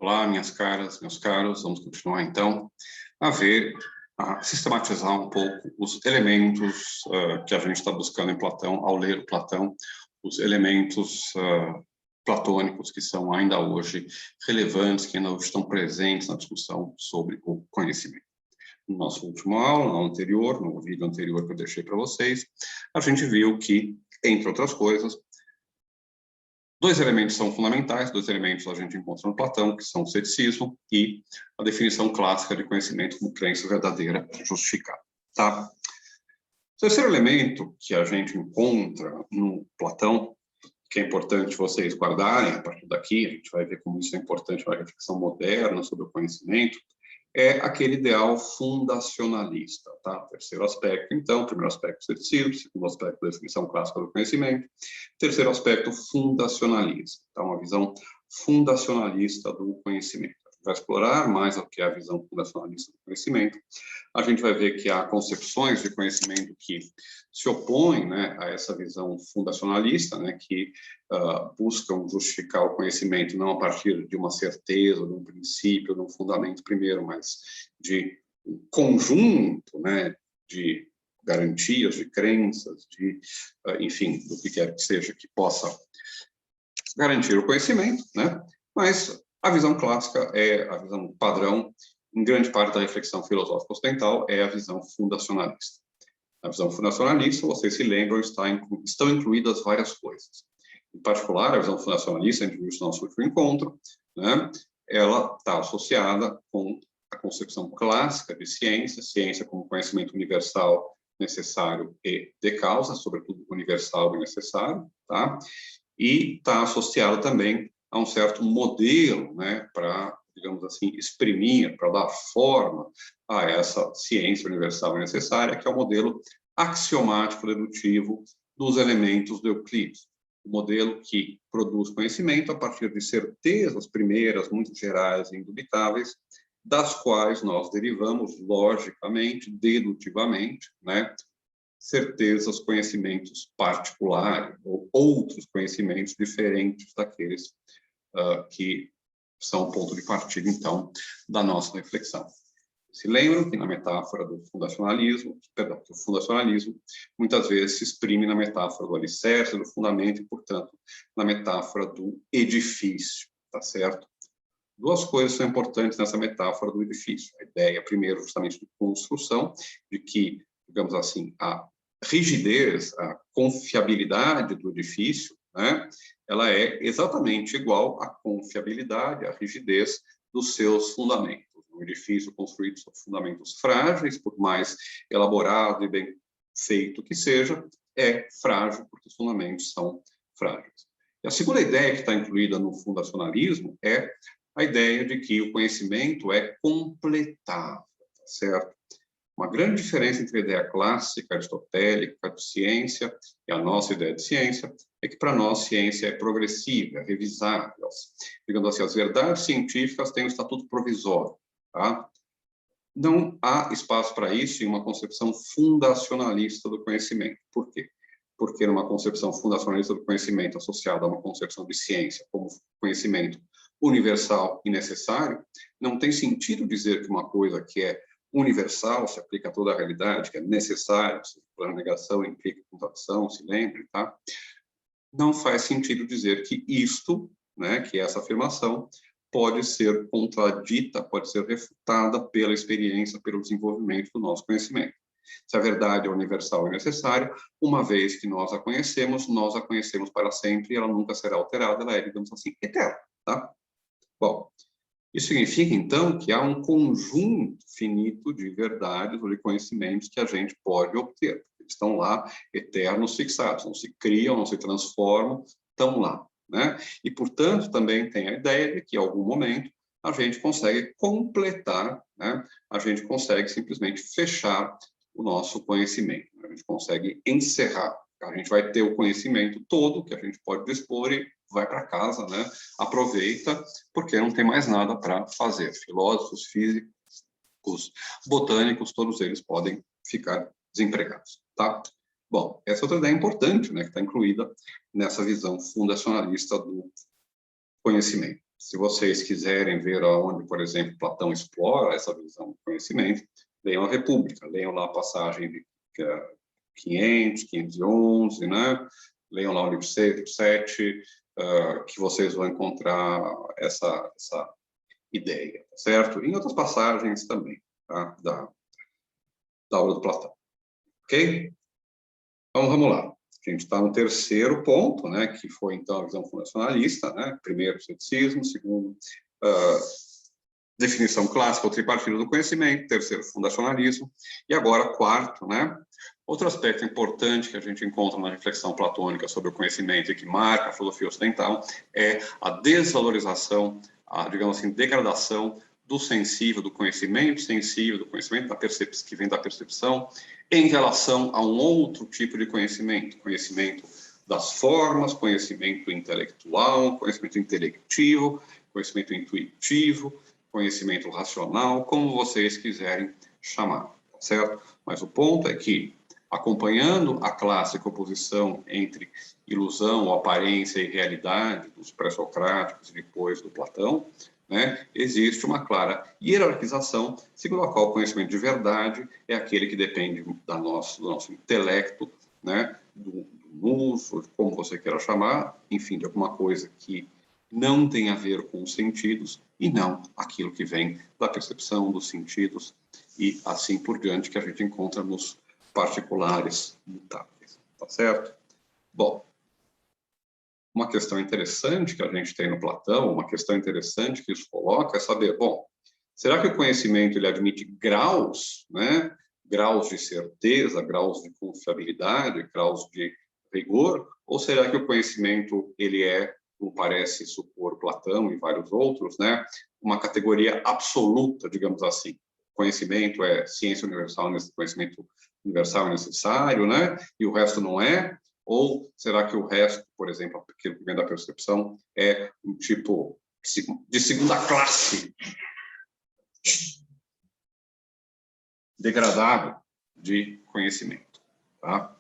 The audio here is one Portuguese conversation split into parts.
Olá, minhas caras, meus caros, vamos continuar então a sistematizar um pouco os elementos que a gente está buscando em Platão, ao ler Platão, os elementos platônicos que são ainda hoje relevantes, que ainda hoje estão presentes na discussão sobre o conhecimento. No nosso último aula, no anterior, no vídeo anterior que eu deixei para vocês, a gente viu que, entre outras coisas, dois elementos são fundamentais, dois elementos a gente encontra no Platão, que são o ceticismo e a definição clássica de conhecimento como crença verdadeira justificada. Tá? O terceiro elemento que a gente encontra no Platão, que é importante vocês guardarem a partir daqui, a gente vai ver como isso é importante para a reflexão moderna sobre o conhecimento, é aquele ideal fundacionalista, tá? Terceiro aspecto, então, primeiro aspecto, ceticismo, segundo aspecto, definição clássica do conhecimento, terceiro aspecto, fundacionalista, tá? Uma visão fundacionalista do conhecimento. A gente vai explorar mais o que é a visão fundacionalista do conhecimento. A gente vai ver que há concepções de conhecimento que se opõem, né, a essa visão fundacionalista, né, que buscam justificar o conhecimento não a partir de uma certeza, de um princípio, de um fundamento primeiro, mas de um conjunto, né, de garantias, de crenças, de, enfim, do que quer que seja que possa garantir o conhecimento, né? Mas a visão clássica é a visão padrão, em grande parte da reflexão filosófica ocidental, é a visão fundacionalista. Na visão fundacionalista, vocês se lembram, estão incluídas várias coisas. Em particular, a visão fundacionalista, a gente viu isso no nosso último encontro, né? Ela está associada com a concepção clássica de ciência, ciência como conhecimento universal, necessário e de causa, sobretudo universal e necessário, tá? E está associado também a um certo modelo, né, para, digamos assim, exprimir, para dar forma a essa ciência universal e necessária, que é o modelo axiomático-dedutivo dos elementos de Euclides. O modelo que produz conhecimento a partir de certezas primeiras, muito gerais e indubitáveis, das quais nós derivamos, logicamente, dedutivamente, né, certezas, conhecimentos particulares, ou outros conhecimentos diferentes daqueles que são o ponto de partida, então, da nossa reflexão. Se lembram que na metáfora do fundacionalismo, perdão, que o fundacionalismo muitas vezes se exprime na metáfora do alicerce, do fundamento, e, portanto, na metáfora do edifício, tá certo? Duas coisas são importantes nessa metáfora do edifício. A ideia, primeiro, justamente de construção, de que, digamos assim, a rigidez, a confiabilidade do edifício, né, ela é exatamente igual à confiabilidade, à rigidez dos seus fundamentos. Um edifício construído sobre fundamentos frágeis, por mais elaborado e bem feito que seja, é frágil porque os fundamentos são frágeis. E a segunda ideia que está incluída no fundacionalismo é a ideia de que o conhecimento é completável, tá certo? Uma grande diferença entre a ideia clássica, aristotélica, de ciência e a nossa ideia de ciência é que, para nós, ciência é progressiva, é revisável. Digamos assim, as verdades científicas têm um estatuto provisório, tá? Não há espaço para isso em uma concepção fundacionalista do conhecimento. Por quê? Porque numa concepção fundacionalista do conhecimento associada a uma concepção de ciência como conhecimento universal e necessário, não tem sentido dizer que uma coisa que é universal se aplica a toda a realidade, que é necessário, a negação implica contradição, se lembre, tá? Não faz sentido dizer que isto, né, que essa afirmação pode ser contradita, pode ser refutada pela experiência, pelo desenvolvimento do nosso conhecimento. Se a verdade é universal e necessária, uma vez que nós a conhecemos para sempre, e ela nunca será alterada, ela é, digamos assim, eterna, tá? Bom, isso significa, então, que há um conjunto finito de verdades ou de conhecimentos que a gente pode obter. Eles estão lá, eternos, fixados, não se criam, não se transformam, estão lá, né? E, portanto, também tem a ideia de que, em algum momento, a gente consegue completar, né? A gente consegue simplesmente fechar o nosso conhecimento, né? A gente consegue encerrar. A gente vai ter o conhecimento todo que a gente pode dispor e vai para casa, né? Aproveita, porque não tem mais nada para fazer. Filósofos, físicos, botânicos, todos eles podem ficar desempregados, tá? Bom, essa é outra ideia importante, né, que está incluída nessa visão fundacionalista do conhecimento. Se vocês quiserem ver aonde, por exemplo, Platão explora essa visão do conhecimento, leiam a República, leiam lá a passagem de 500, 511, né? Leiam lá o livro 7, que vocês vão encontrar essa ideia, certo? Em outras passagens também, tá? da obra do Platão, ok? Então, vamos lá. A gente está no terceiro ponto, né, que foi, então, a visão fundacionalista, né? Primeiro, ceticismo. Segundo, definição clássica ou tripartida do conhecimento. Terceiro, fundacionalismo. E agora, quarto, né? Outro aspecto importante que a gente encontra na reflexão platônica sobre o conhecimento e que marca a filosofia ocidental é a desvalorização, a, digamos assim, degradação do sensível, do conhecimento sensível, do conhecimento da que vem da percepção, em relação a um outro tipo de conhecimento, conhecimento das formas, conhecimento intelectual, conhecimento intelectivo, conhecimento intuitivo, conhecimento racional, como vocês quiserem chamar, certo? Mas o ponto é que, acompanhando a clássica oposição entre ilusão ou aparência e realidade dos pré-socráticos e depois do Platão, né, existe uma clara hierarquização, segundo a qual o conhecimento de verdade é aquele que depende do nosso intelecto, né, do uso, como você queira chamar, enfim, de alguma coisa que não tem a ver com os sentidos e não aquilo que vem da percepção dos sentidos e assim por diante, que a gente encontra nos particulares mutáveis, tá certo? Bom, uma questão interessante que a gente tem no Platão, uma questão interessante que isso coloca é saber, bom, será que o conhecimento ele admite graus, né? Graus de certeza, graus de confiabilidade, graus de rigor, ou será que o conhecimento ele é, como parece supor Platão e vários outros, né? Uma categoria absoluta, digamos assim. Conhecimento é ciência universal, conhecimento universal é necessário, né? E o resto não é? Ou será que o resto, por exemplo, aquilo que vem da percepção, é um tipo de segunda classe, degradado de conhecimento, tá?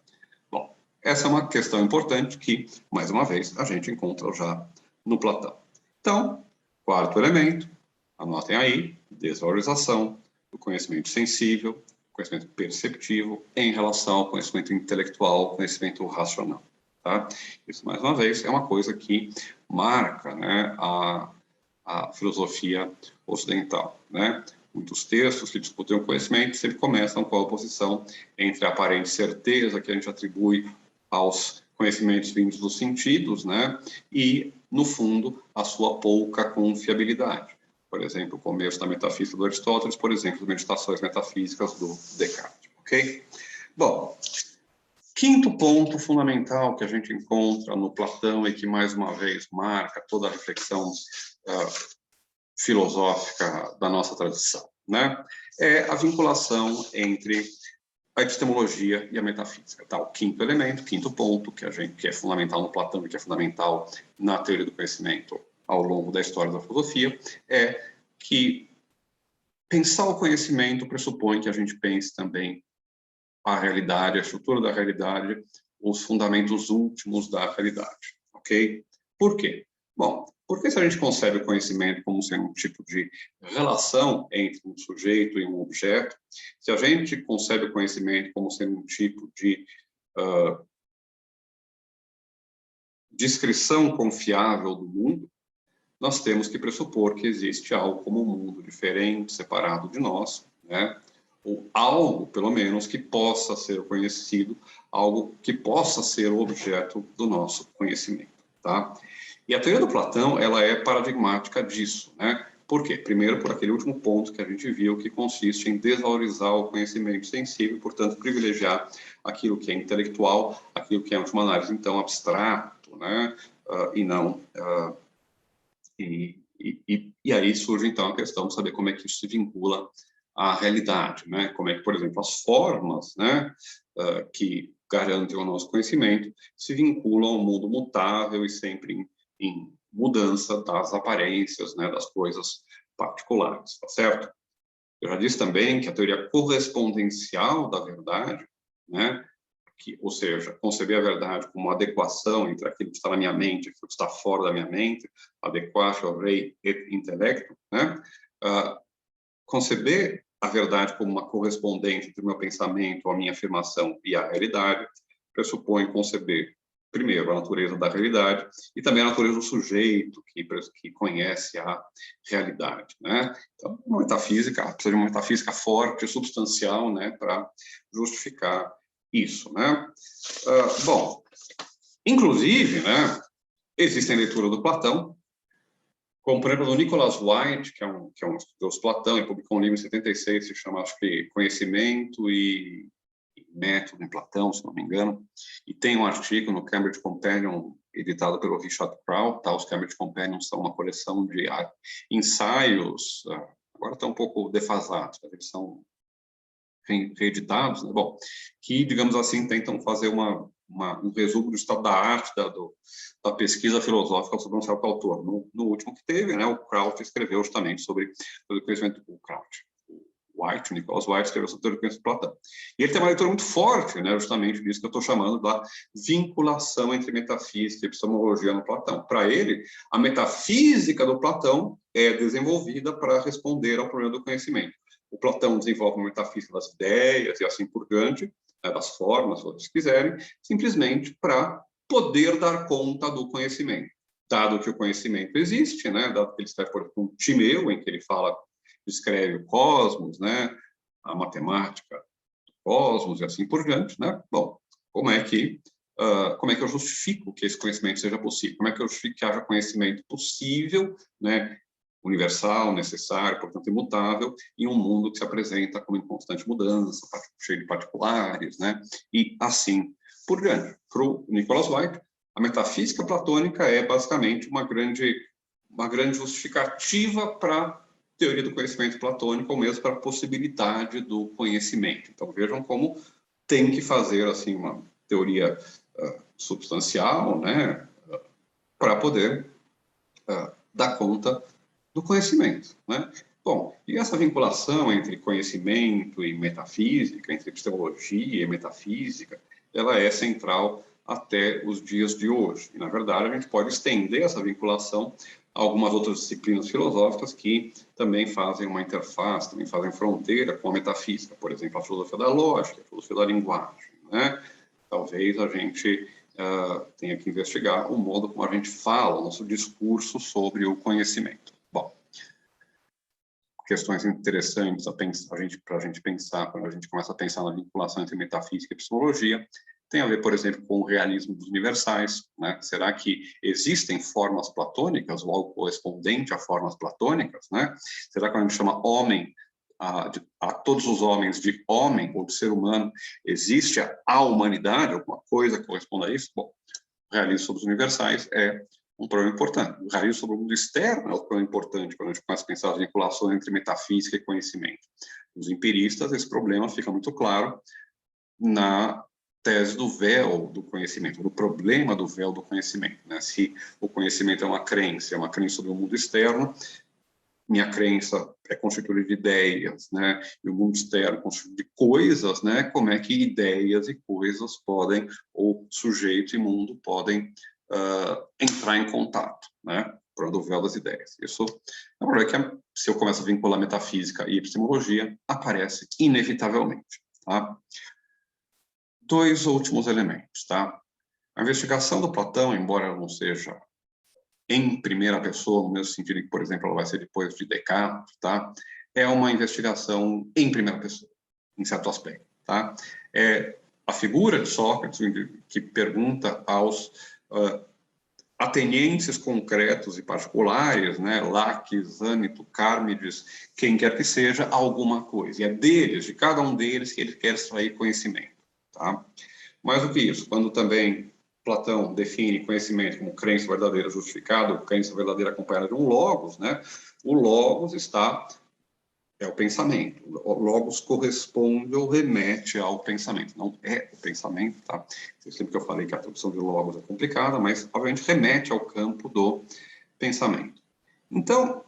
Bom, essa é uma questão importante que, mais uma vez, a gente encontra já no Platão. Então, quarto elemento, anotem aí, desvalorização do conhecimento sensível, conhecimento perceptivo em relação ao conhecimento intelectual, conhecimento racional. Tá? Isso, mais uma vez, é uma coisa que marca, né, a filosofia ocidental. Né? Muitos textos que discutem o conhecimento sempre começam com a oposição entre a aparente certeza que a gente atribui aos conhecimentos vindos dos sentidos, né, e, no fundo, a sua pouca confiabilidade. Por exemplo, o começo da metafísica do Aristóteles, por exemplo, as meditações metafísicas do Descartes, ok? Bom, quinto ponto fundamental que a gente encontra no Platão e que, mais uma vez, marca toda a reflexão filosófica da nossa tradição, né? É a vinculação entre a epistemologia e a metafísica. Tá? O quinto elemento, quinto ponto, que é fundamental no Platão e que é fundamental na teoria do conhecimento ao longo da história da filosofia, é que pensar o conhecimento pressupõe que a gente pense também a realidade, a estrutura da realidade, os fundamentos últimos da realidade, ok? Por quê? Bom, porque se a gente concebe o conhecimento como sendo um tipo de relação entre um sujeito e um objeto, se a gente concebe o conhecimento como sendo um tipo de descrição confiável do mundo, nós temos que pressupor que existe algo como um mundo diferente, separado de nós, né? Ou algo, pelo menos, que possa ser conhecido, algo que possa ser o objeto do nosso conhecimento, tá? E a teoria do Platão, ela é paradigmática disso, né? Por quê? Primeiro, por aquele último ponto que a gente viu, que consiste em desvalorizar o conhecimento sensível, e, portanto, privilegiar aquilo que é intelectual, aquilo que é, em última análise, então, abstrato, né? E não... E aí surge, então, a questão de saber como é que isso se vincula à realidade, né? Como é que, por exemplo, as formas, né, que garantem o nosso conhecimento se vinculam ao mundo mutável e sempre em mudança das aparências, né, das coisas particulares, tá certo? Eu já disse também que a teoria correspondencial da verdade, né, ou seja, conceber a verdade como uma adequação entre aquilo que está na minha mente e aquilo que está fora da minha mente, adequatio rei et intellectum, né? Conceber a verdade como uma correspondente entre o meu pensamento, a minha afirmação e a realidade, pressupõe conceber, primeiro, a natureza da realidade e também a natureza do sujeito que conhece a realidade, né? Então, uma metafísica, precisa de uma metafísica forte, substancial, né, para justificar isso, né? Bom, inclusive, né, existe a leitura do Platão, como, por exemplo, do Nicholas White, que é um estudioso de Platão, e publicou um livro em 76, se chama, acho que, Conhecimento e Método em Platão, se não me engano, e tem um artigo no Cambridge Companion, editado pelo Richard Crowe, tá? Os Cambridge Companions são uma coleção de ensaios, agora estão um pouco defasados, mas eles são reeditados, né? Bom, que, digamos assim, tentam fazer um resumo do estado da arte da pesquisa filosófica sobre um certo autor. No último que teve, né, o Crouch escreveu justamente sobre o conhecimento do Crouch. O Nicholas White escreveu sobre o conhecimento de Platão. E ele tem uma leitura muito forte, né, justamente disso que eu estou chamando da vinculação entre metafísica e epistemologia no Platão. Para ele, a metafísica do Platão é desenvolvida para responder ao problema do conhecimento. O Platão desenvolve uma metafísica das ideias e assim por diante, né, das formas, se vocês quiserem, simplesmente para poder dar conta do conhecimento. Dado que o conhecimento existe, né, dado que ele escreve, por exemplo, um Timeu, em que ele descreve o cosmos, né, a matemática do cosmos e assim por diante, né? Bom, como é que eu justifico que esse conhecimento seja possível? Como é que eu justifico que haja conhecimento possível, né, universal, necessário, portanto imutável, em um mundo que se apresenta como em constante mudança, cheio de particulares, né? E assim por diante. Para o Nicholas White, a metafísica platônica é basicamente uma grande justificativa para a teoria do conhecimento platônico, ou mesmo para a possibilidade do conhecimento. Então vejam como tem que fazer assim uma teoria substancial, né, para poder dar conta do conhecimento, né? Bom, e essa vinculação entre conhecimento e metafísica, entre epistemologia e metafísica, ela é central até os dias de hoje. E, na verdade, a gente pode estender essa vinculação a algumas outras disciplinas filosóficas que também fazem uma interface, também fazem fronteira com a metafísica, por exemplo, a filosofia da lógica, a filosofia da linguagem, né? Talvez a gente tenha que investigar o modo como a gente fala, o nosso discurso sobre o conhecimento. Bom, questões interessantes para a gente pensar, quando a gente começa a pensar na vinculação entre metafísica e epistemologia, tem a ver, por exemplo, com o realismo dos universais, né? Será que existem formas platônicas, ou algo correspondente a formas platônicas, né? Será que a gente chama homem, a todos os homens de homem ou de ser humano, existe a humanidade, alguma coisa que corresponda a isso? Bom, o realismo sobre os universais é um problema importante. O realismo sobre o mundo externo é um problema importante quando a gente começa a pensar as vinculações entre metafísica e conhecimento. Os empiristas, esse problema fica muito claro na tese do véu do conhecimento, do problema do véu do conhecimento, né? Se o conhecimento é uma crença sobre o mundo externo, minha crença é constituída de ideias, né? E o mundo externo é constituído de coisas, né? Como é que ideias e coisas podem, ou sujeito e mundo podem entrar em contato, né? Por do véu das ideias. Isso é um problema que, se eu começo a vincular metafísica e epistemologia, aparece inevitavelmente, tá? Dois últimos elementos, tá? A investigação do Platão, embora ela não seja em primeira pessoa, no mesmo sentido que, por exemplo, ela vai ser depois de Descartes, tá? É uma investigação em primeira pessoa, em certo aspecto, tá? É a figura de Sócrates que pergunta aos atenienses concretos e particulares, né, Laques, Ânito, Cármides, quem quer que seja, alguma coisa. E é deles, de cada um deles, que ele quer extrair conhecimento, tá? Mais do que isso, quando também Platão define conhecimento como crença verdadeira justificada, ou crença verdadeira acompanhada de um logos, né? O logos é o pensamento. O logos corresponde ou remete ao pensamento. Não é o pensamento, tá? Sempre que eu falei que a tradução de logos é complicada, mas obviamente remete ao campo do pensamento. Então,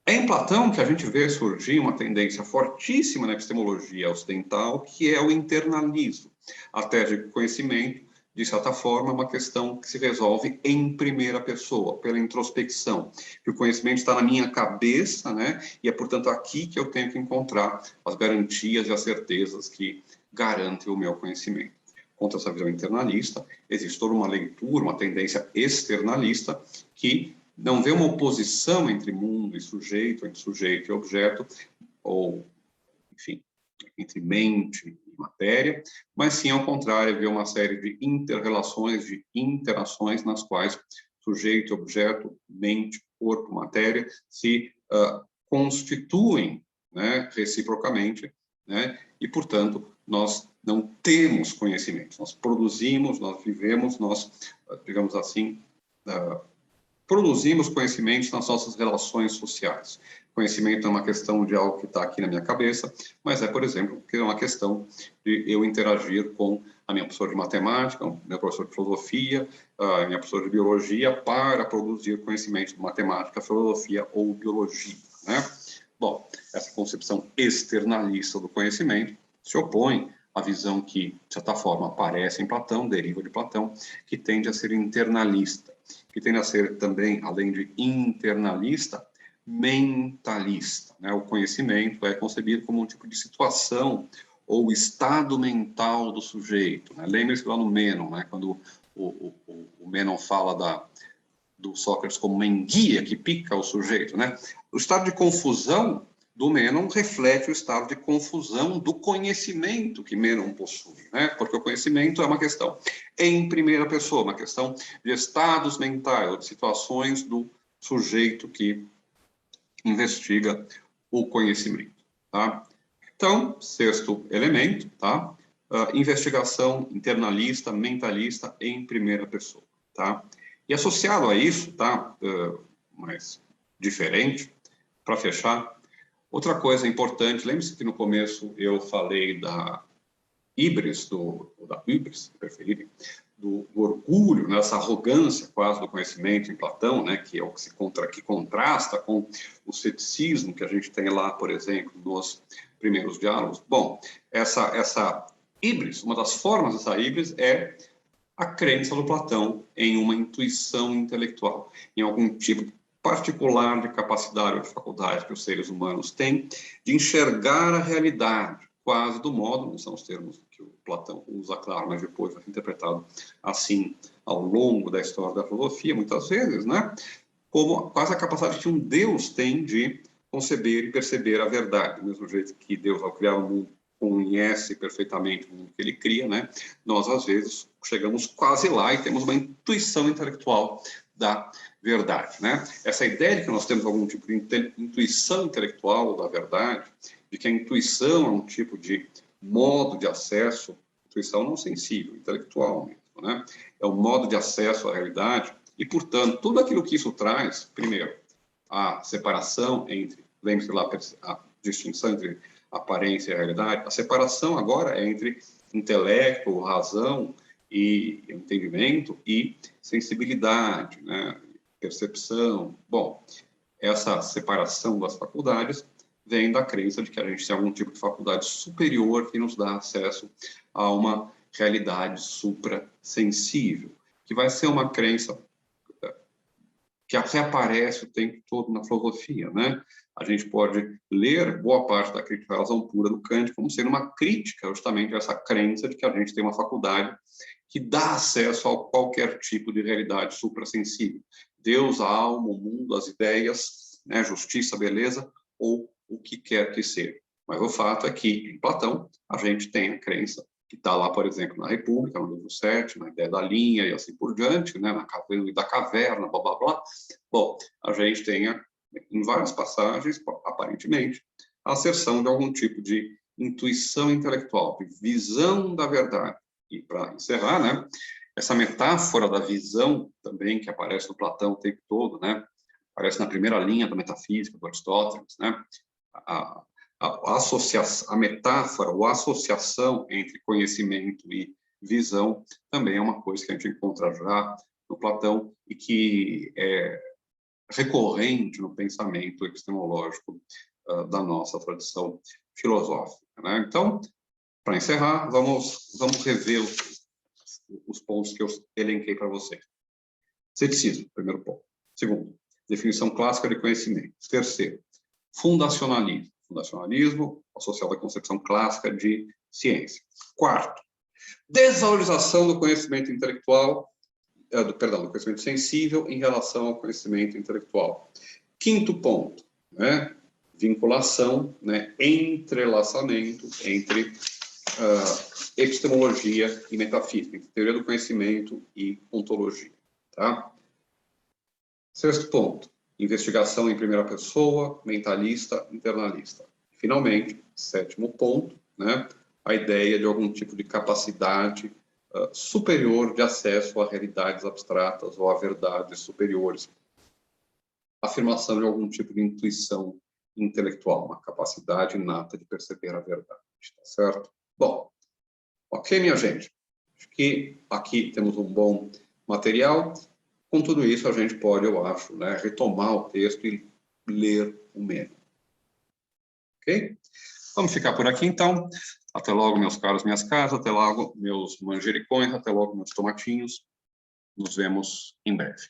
é em Platão que a gente vê surgir uma tendência fortíssima na epistemologia ocidental, que é o internalismo. A tese de conhecimento, de certa forma, é uma questão que se resolve em primeira pessoa, pela introspecção. Que o conhecimento está na minha cabeça, né? E é, portanto, aqui que eu tenho que encontrar as garantias e as certezas que garantem o meu conhecimento. Contra essa visão internalista, existe toda uma leitura, uma tendência externalista, que não vê uma oposição entre mundo e sujeito, entre sujeito e objeto, ou, enfim, entre mente e matéria, mas sim, ao contrário, vê uma série de inter-relações, de interações nas quais sujeito, objeto, mente, corpo, matéria se constituem, né, reciprocamente, né, e, portanto, nós não temos conhecimento, nós produzimos, nós vivemos, nós, digamos assim, produzimos conhecimentos nas nossas relações sociais. Conhecimento é uma questão de algo que está aqui na minha cabeça, mas é, por exemplo, que é uma questão de eu interagir com a minha professora de matemática, meu professor de filosofia, a minha professora de biologia, para produzir conhecimento de matemática, filosofia ou biologia, né? Bom, essa concepção externalista do conhecimento se opõe à visão que, de certa forma, aparece em Platão, deriva de Platão, que tende a ser internalista, que tende a ser também, além de internalista, mentalista, né? O conhecimento é concebido como um tipo de situação ou estado mental do sujeito, né? Lembre-se lá no Menon, né? Quando o Menon fala do Sócrates como uma enguia que pica o sujeito, né? O estado de confusão do Menon reflete o estado de confusão do conhecimento que Menon possui, né? Porque o conhecimento é uma questão em primeira pessoa, uma questão de estados mentais, ou de situações do sujeito que investiga o conhecimento, tá? Então, sexto elemento, tá? Investigação internalista, mentalista em primeira pessoa, tá? E associado a isso, tá? Mas diferente, para fechar, outra coisa importante, lembre-se que no começo eu falei da híbris, da híbris, se preferirem, do orgulho, né, essa arrogância quase do conhecimento em Platão, né, que é o que contrasta com o ceticismo que a gente tem lá, por exemplo, nos primeiros diálogos. Bom, essa híbris, uma das formas dessa híbris é a crença do Platão em uma intuição intelectual, em algum tipo particular de capacidade ou de faculdade que os seres humanos têm de enxergar a realidade, quase do modo, não são os termos que o Platão usa, claro, mas depois vai ser interpretado assim ao longo da história da filosofia, muitas vezes, né? Como quase a capacidade que um Deus tem de conceber e perceber a verdade, do mesmo jeito que Deus, ao criar o mundo, conhece perfeitamente o mundo que ele cria, né? Nós, às vezes, chegamos quase lá e temos uma intuição intelectual da verdade, né? Essa ideia de que nós temos algum tipo de intuição intelectual da verdade, de que a intuição é um tipo de modo de acesso, intuição não sensível, intelectual mesmo, né? É um modo de acesso à realidade e, portanto, tudo aquilo que isso traz, primeiro, a separação entre, lembre-se lá, a distinção entre aparência e realidade, a separação agora é entre intelecto, razão e entendimento e sensibilidade, né? Percepção. Bom, essa separação das faculdades vem da crença de que a gente tem algum tipo de faculdade superior que nos dá acesso a uma realidade suprassensível, que vai ser uma crença que reaparece o tempo todo na filosofia, né? A gente pode ler boa parte da crítica à razão pura do Kant como sendo uma crítica justamente a essa crença de que a gente tem uma faculdade que dá acesso a qualquer tipo de realidade suprassensível. Deus, a alma, o mundo, as ideias, né, justiça, beleza, ou o que quer que seja. Mas o fato é que, em Platão, a gente tem a crença que está lá, por exemplo, na República, no livro 7, na ideia da linha e assim por diante, né, na da caverna, blá, blá, blá. Bom, a gente tem, em várias passagens, aparentemente, a asserção de algum tipo de intuição intelectual, de visão da verdade. E, para encerrar, né, essa metáfora da visão também, que aparece no Platão o tempo todo, né, aparece na primeira linha da metafísica do Aristóteles, né, a metáfora ou a associação entre conhecimento e visão também é uma coisa que a gente encontra já no Platão e que é recorrente no pensamento epistemológico da nossa tradição filosófica, né? Então, Para encerrar, vamos rever os pontos que eu elenquei para vocês. Ceticismo, primeiro ponto. Segundo, definição clássica de conhecimento. Terceiro, fundacionalismo. Fundacionalismo associado à concepção clássica de ciência. Quarto, desvalorização do conhecimento intelectual, do conhecimento sensível em relação ao conhecimento intelectual. Quinto ponto, né, vinculação, né, entrelaçamento entre epistemologia e metafísica, entre teoria do conhecimento e ontologia. Tá? Sexto ponto, investigação em primeira pessoa, mentalista, internalista. Finalmente, sétimo ponto, né, a ideia de algum tipo de capacidade superior de acesso a realidades abstratas ou a verdades superiores. Afirmação de algum tipo de intuição intelectual, uma capacidade inata de perceber a verdade, tá certo? Bom, ok, minha gente? Acho que aqui temos um bom material. Com tudo isso, a gente pode, eu acho, né, retomar o texto e ler o mesmo. Ok? Vamos ficar por aqui, então. Até logo, meus caros, minhas caras. Até logo, meus manjericões. Até logo, meus tomatinhos. Nos vemos em breve.